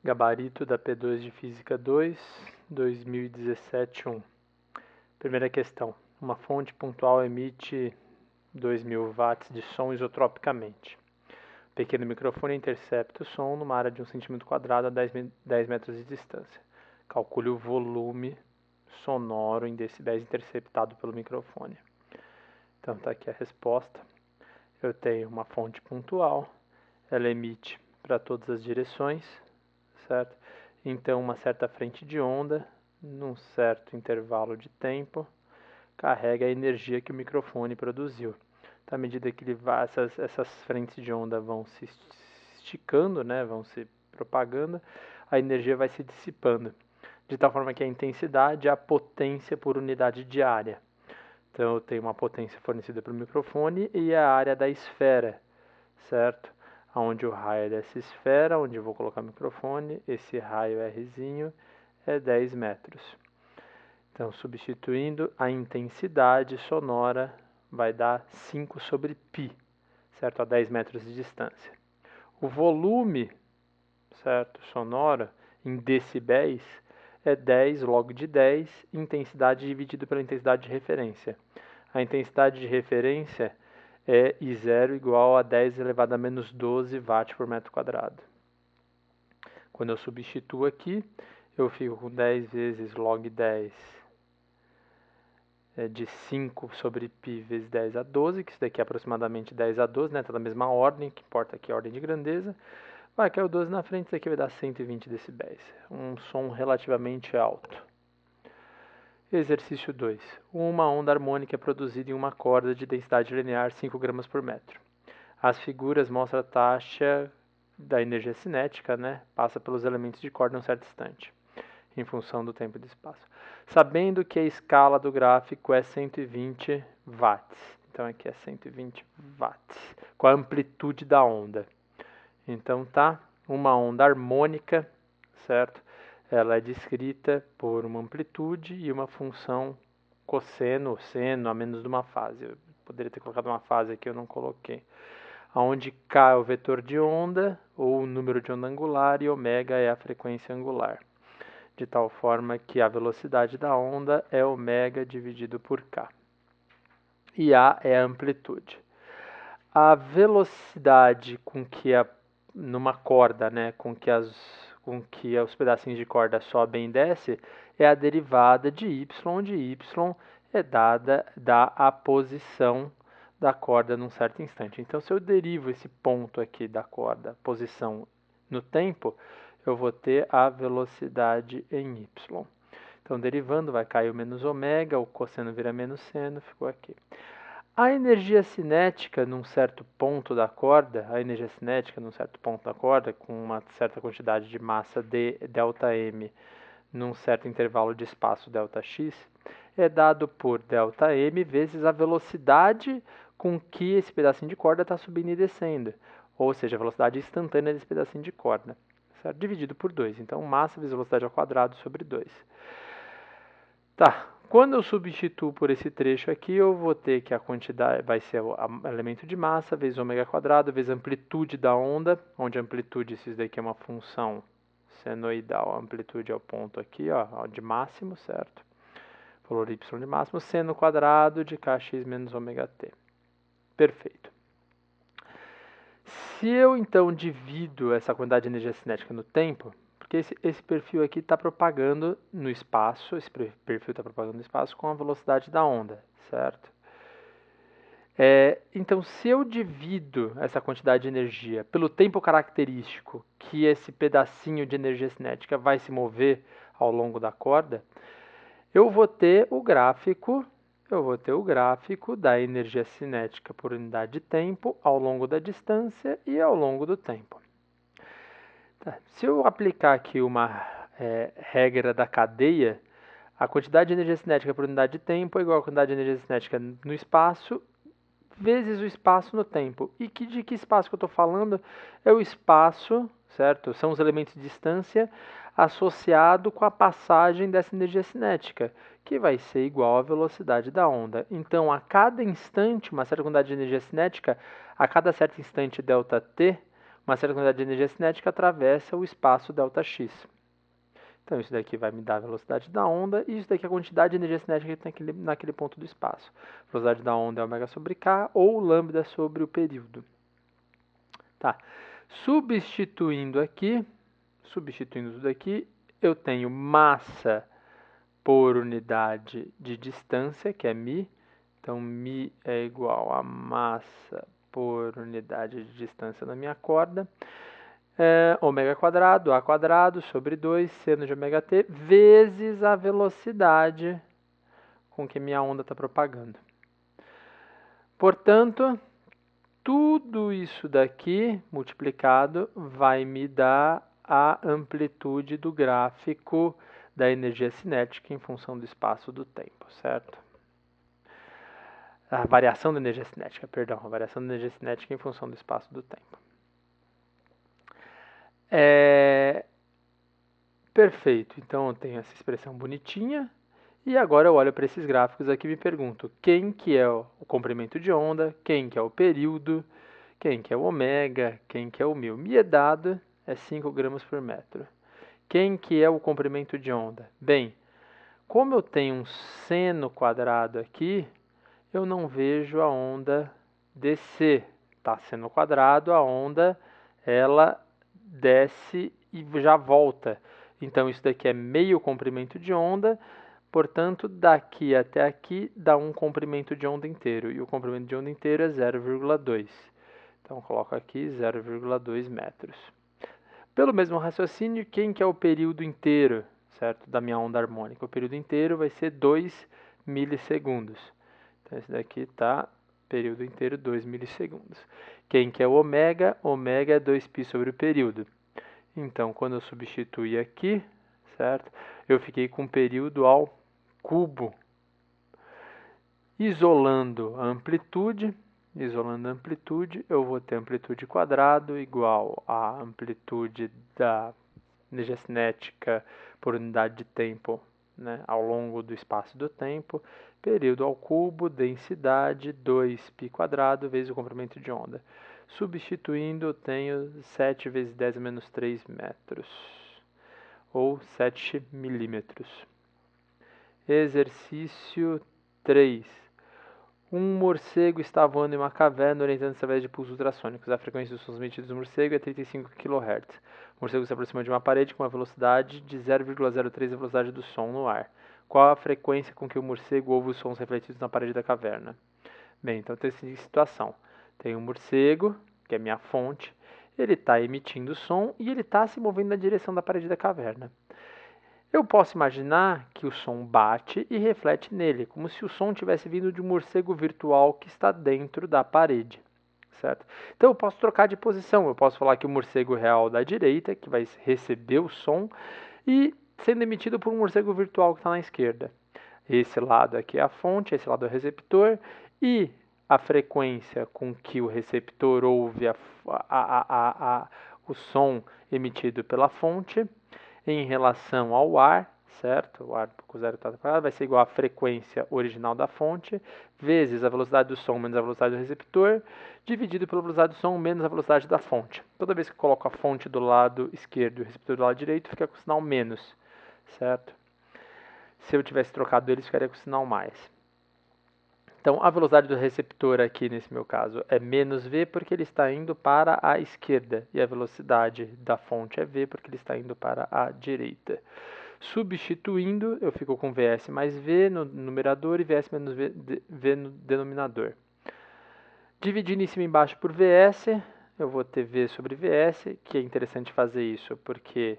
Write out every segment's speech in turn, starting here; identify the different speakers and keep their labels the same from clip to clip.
Speaker 1: Gabarito da P2 de Física 2, 2017-1. Primeira questão. Uma fonte pontual emite 2.000 watts de som isotropicamente. O pequeno microfone intercepta o som numa área de 1 cm² a 10 metros de distância. Calcule o volume sonoro em decibéis interceptado pelo microfone. Então está aqui a resposta. Eu tenho uma fonte pontual, ela emite para todas as direções, certo? Então uma certa frente de onda, num certo intervalo de tempo, carrega a energia que o microfone produziu. Então, à medida que ele vai, essas frentes de onda vão se esticando, né, vão se propagando, a energia vai se dissipando, de tal forma que a intensidade é a potência por unidade de área. Então eu tenho uma potência fornecida pelo microfone e a área da esfera, certo? Onde o raio dessa esfera, onde eu vou colocar o microfone, esse raio Rzinho é 10 metros. Então, substituindo, a intensidade sonora vai dar 5 sobre π, certo? A 10 metros de distância. O volume, certo, sonoro, em decibéis, é 10 log de 10, intensidade dividido pela intensidade de referência. A intensidade de referência é I0 igual a 10 elevado a menos 12 watts por metro quadrado. Quando eu substituo aqui, eu fico com 10 vezes log 10 de 5 sobre π vezes 10 a 12, que isso daqui é aproximadamente 10 a 12, né? Está na mesma ordem, que importa aqui a ordem de grandeza. Vai cair o 12 na frente, isso aqui vai dar 120 decibéis. Um som relativamente alto. Exercício 2. Uma onda harmônica é produzida em uma corda de densidade linear 5 gramas por metro. As figuras mostram a taxa da energia cinética, né? Passa pelos elementos de corda em um certo instante, em função do tempo e do espaço. Sabendo que a escala do gráfico é 120 watts. Então aqui é 120 watts, com a amplitude da onda. Então tá, uma onda harmônica, certo? Ela é descrita por uma amplitude e uma função cosseno, seno, a menos de uma fase. Eu poderia ter colocado uma fase aqui, eu não coloquei. Onde K é o vetor de onda, ou o número de onda angular, e ômega é a frequência angular. De tal forma que a velocidade da onda é ômega dividido por K. E A é a amplitude. A velocidade com que numa corda, né, com que os pedacinhos de corda sobem e descem, é a derivada de y, onde y é dada a posição da corda num certo instante. Então, se eu derivo esse ponto aqui da corda, posição no tempo, eu vou ter a velocidade em y. Então, derivando, vai cair o menos ômega, o cosseno vira menos seno, ficou aqui. A energia cinética num certo ponto da corda, com uma certa quantidade de massa d ΔM num certo intervalo de espaço ΔX, é dado por ΔM vezes a velocidade com que esse pedacinho de corda está subindo e descendo, ou seja, a velocidade instantânea desse pedacinho de corda, certo? Dividido por 2. Então, massa vezes velocidade ao quadrado sobre 2. Tá. Quando eu substituo por esse trecho aqui, eu vou ter que a quantidade vai ser o elemento de massa vezes ômega quadrado vezes a amplitude da onda, onde a amplitude, isso daqui é uma função senoidal, a amplitude é o ponto aqui, ó, de máximo, certo? Valor y de máximo, seno quadrado de kx menos ômega t. Perfeito. Se eu, então, divido essa quantidade de energia cinética no tempo, porque esse perfil aqui está propagando no espaço, esse perfil está propagando no espaço com a velocidade da onda, certo? Então, se eu divido essa quantidade de energia pelo tempo característico que esse pedacinho de energia cinética vai se mover ao longo da corda, eu vou ter o gráfico da energia cinética por unidade de tempo ao longo da distância e ao longo do tempo. Tá. Se eu aplicar aqui uma regra da cadeia, a quantidade de energia cinética por unidade de tempo é igual à quantidade de energia cinética no espaço vezes o espaço no tempo. E de que espaço que eu estou falando? É o espaço, certo? São os elementos de distância associado com a passagem dessa energia cinética, que vai ser igual à velocidade da onda. Então, a cada instante, uma certa quantidade de energia cinética, a cada certo instante ΔT, uma certa quantidade de energia cinética atravessa o espaço ΔX. Então, isso daqui vai me dar a velocidade da onda, e isso daqui é a quantidade de energia cinética que tem naquele ponto do espaço. A velocidade da onda é ω sobre k, ou lambda sobre o período. Tá. Substituindo tudo daqui, eu tenho massa por unidade de distância, que é μ. Então, μ é igual a massa por unidade de distância da minha corda. Ômega quadrado, A quadrado, sobre 2, seno de ωt, vezes a velocidade com que minha onda está propagando. Portanto, tudo isso daqui multiplicado vai me dar a amplitude do gráfico da energia cinética em função do espaço do tempo, certo? A variação da energia cinética, perdão, a variação da energia cinética em função do espaço do tempo. Perfeito, então eu tenho essa expressão bonitinha, e agora eu olho para esses gráficos aqui e me pergunto quem que é o comprimento de onda, quem que é o período, quem que é o ômega, quem que é o μ. Me é dado, é 5 gramas por metro. Quem que é o comprimento de onda? Bem, como eu tenho um seno quadrado aqui, eu não vejo a onda descer. Tá seno quadrado, a onda ela desce e já volta. Então isso daqui é meio comprimento de onda, portanto daqui até aqui dá um comprimento de onda inteiro, e o comprimento de onda inteiro é 0,2. Então coloco aqui 0,2 metros. Pelo mesmo raciocínio, quem que é o período inteiro, certo, da minha onda harmônica? O período inteiro vai ser 2 milissegundos. Então, esse daqui está período inteiro 2 milissegundos. Quem que é o ômega? Ômega é 2π sobre o período. Então, quando eu substituir aqui, certo, eu fiquei com período ao cubo. Isolando a amplitude, eu vou ter amplitude quadrado igual a amplitude da energia cinética por unidade de tempo, né, ao longo do espaço do tempo, período ao cubo, densidade 2π quadrado vezes o comprimento de onda. Substituindo, eu tenho 7 vezes 10 a menos 3 metros, ou 7 milímetros. Exercício 3. Um morcego está voando em uma caverna orientando-se através de pulsos ultrassônicos. A frequência dos sons emitidos do morcego é 35 kHz. O morcego se aproxima de uma parede com uma velocidade de 0,03 a velocidade do som no ar. Qual a frequência com que o morcego ouve os sons refletidos na parede da caverna? Bem, então tem essa situação. Tem um morcego, que é minha fonte, ele está emitindo som e ele está se movendo na direção da parede da caverna. Eu posso imaginar que o som bate e reflete nele, como se o som tivesse vindo de um morcego virtual que está dentro da parede, certo? Então eu posso trocar de posição, eu posso falar que o morcego real da direita, que vai receber o som, e sendo emitido por um morcego virtual que está na esquerda. Esse lado aqui é a fonte, esse lado é o receptor, e a frequência com que o receptor ouve o som emitido pela fonte em relação ao ar, certo? O ar com 0,4 vai ser igual à frequência original da fonte, vezes a velocidade do som menos a velocidade do receptor, dividido pela velocidade do som menos a velocidade da fonte. Toda vez que eu coloco a fonte do lado esquerdo e o receptor do lado direito, fica com o sinal menos, certo? Se eu tivesse trocado eles, ficaria com o sinal mais. Então, a velocidade do receptor aqui, nesse meu caso, é menos v porque ele está indo para a esquerda. E a velocidade da fonte é v porque ele está indo para a direita. Substituindo, eu fico com vs mais v no numerador e vs menos v no denominador. Dividindo em cima e embaixo por vs, eu vou ter v sobre vs, que é interessante fazer isso porque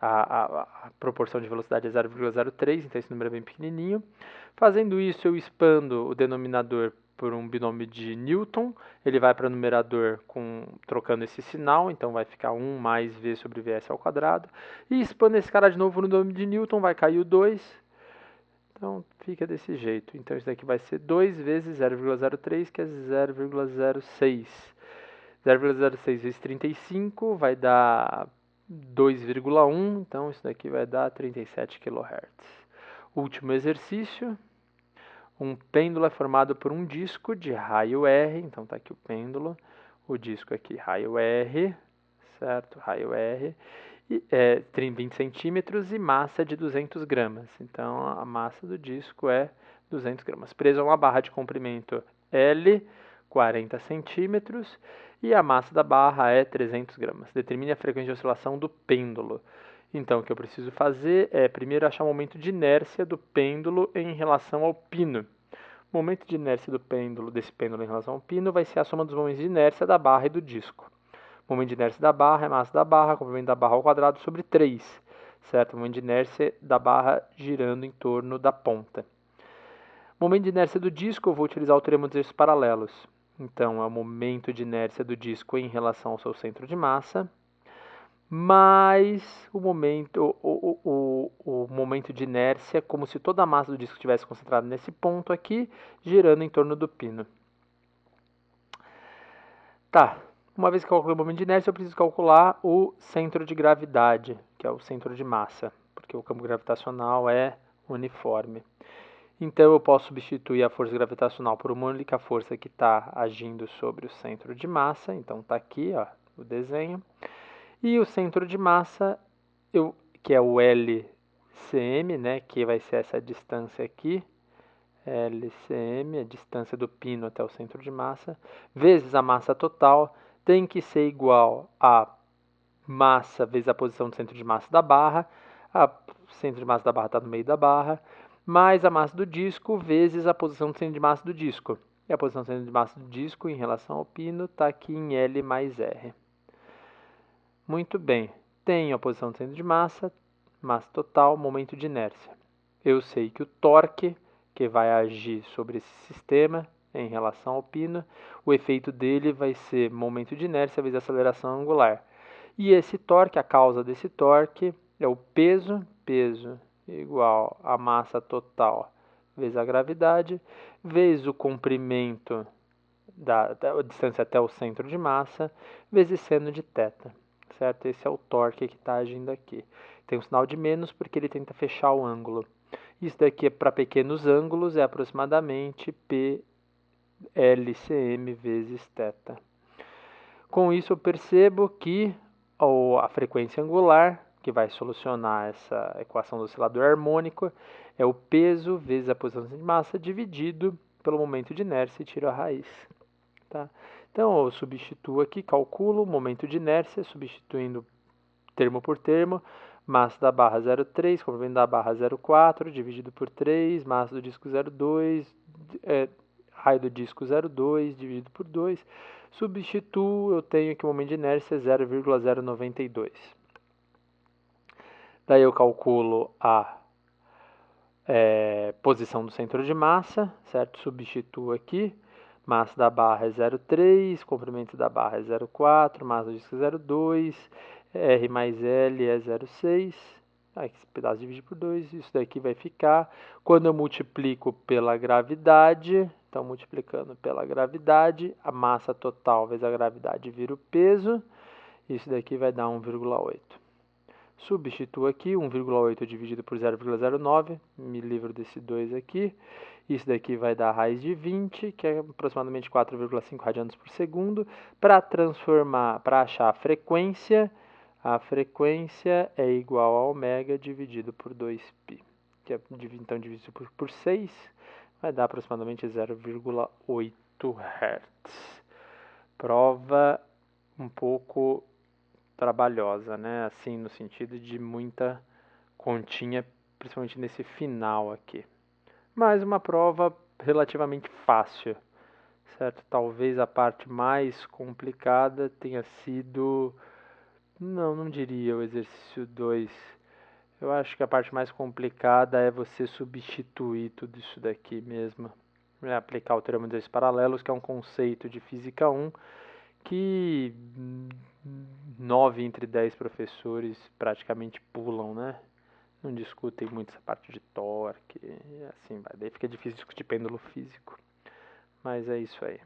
Speaker 1: a proporção de velocidade é 0,03, então esse número é bem pequenininho. Fazendo isso, eu expando o denominador por um binômio de Newton, ele vai para o numerador trocando esse sinal, então vai ficar 1 mais v sobre vs ao quadrado. E expando esse cara de novo no binômio de Newton, vai cair o 2. Então fica desse jeito. Então isso daqui vai ser 2 vezes 0,03, que é 0,06. 0,06 vezes 35 vai dar 2,1, então isso daqui vai dar 37 kHz. Último exercício. Um pêndulo é formado por um disco de raio R, então está aqui o pêndulo, o disco aqui, raio R, certo? Raio R, 20 centímetros e massa de 200 gramas. Então, a massa do disco é 200 gramas. Preso a uma barra de comprimento L, 40 centímetros, e a massa da barra é 300 gramas. Determine a frequência de oscilação do pêndulo. Então, o que eu preciso fazer é primeiro achar o momento de inércia do pêndulo em relação ao pino. O momento de inércia desse pêndulo em relação ao pino vai ser a soma dos momentos de inércia da barra e do disco. O momento de inércia da barra é a massa da barra, comprimento da barra ao quadrado sobre 3, certo? O momento de inércia da barra girando em torno da ponta. O momento de inércia do disco, eu vou utilizar o teorema dos eixos paralelos. Então, é o momento de inércia do disco em relação ao seu centro de massa, mais o momento de inércia, como se toda a massa do disco estivesse concentrada nesse ponto aqui, girando em torno do pino. Tá, uma vez que eu calculei o momento de inércia, eu preciso calcular o centro de gravidade, que é o centro de massa, porque o campo gravitacional é uniforme. Então, eu posso substituir a força gravitacional por uma única força que está agindo sobre o centro de massa. Então, está aqui ó, o desenho. E o centro de massa, que é o LCM, né, que vai ser essa distância aqui, LCM, a distância do pino até o centro de massa, vezes a massa total, tem que ser igual a massa vezes a posição do centro de massa da barra, o centro de massa da barra está no meio da barra, mais a massa do disco vezes a posição do centro de massa do disco. E a posição do centro de massa do disco em relação ao pino está aqui em L mais R. Muito bem, tenho a posição do centro de massa, massa total, momento de inércia. Eu sei que o torque que vai agir sobre esse sistema em relação ao pino, o efeito dele vai ser momento de inércia vezes aceleração angular. E esse torque, a causa desse torque é o peso igual a massa total vezes a gravidade, vezes o comprimento da distância até o centro de massa, vezes seno de θ, certo? Esse é o torque que está agindo aqui. Tem um sinal de menos porque ele tenta fechar o ângulo. Isso daqui é para pequenos ângulos, é aproximadamente PLCM vezes θ. Com isso eu percebo que a frequência angular, que vai solucionar essa equação do oscilador harmônico, é o peso vezes a posição de massa dividido pelo momento de inércia e tiro a raiz. Tá? Então eu substituo aqui, calculo o momento de inércia, substituindo termo por termo, massa da barra 0,3, comprimento da barra 0,4, dividido por 3, massa do disco 0,2, raio do disco 0,2, dividido por 2, substituo, eu tenho aqui o momento de inércia 0,092. Daí eu calculo a posição do centro de massa, certo? Substituo aqui, massa da barra é 0,3, comprimento da barra é 0,4, massa do disco é 0,2, R mais L é 0,6, esse pedaço dividido por 2, isso daqui vai ficar. Quando eu multiplico pela gravidade, então multiplicando pela gravidade, a massa total vezes a gravidade vira o peso, isso daqui vai dar 1,8. Substituo aqui, 1,8 dividido por 0,09, me livro desse 2 aqui. Isso daqui vai dar a raiz de 20, que é aproximadamente 4,5 radianos por segundo. Para transformar, para achar a frequência é igual a ômega dividido por 2π. Que é, então, dividido por 6, vai dar aproximadamente 0,8 Hz. Prova um pouco trabalhosa, né? Assim, no sentido de muita continha, principalmente nesse final aqui. Mas uma prova relativamente fácil, certo? Talvez a parte mais complicada tenha sido... Não diria o exercício 2. Eu acho que a parte mais complicada é você substituir tudo isso daqui mesmo. Aplicar o teorema dos eixos paralelos, que é um conceito de física 1, que 9 entre 10 professores praticamente pulam, né? Não discutem muito essa parte de torque, e assim vai. Daí fica difícil discutir pêndulo físico. Mas é isso aí.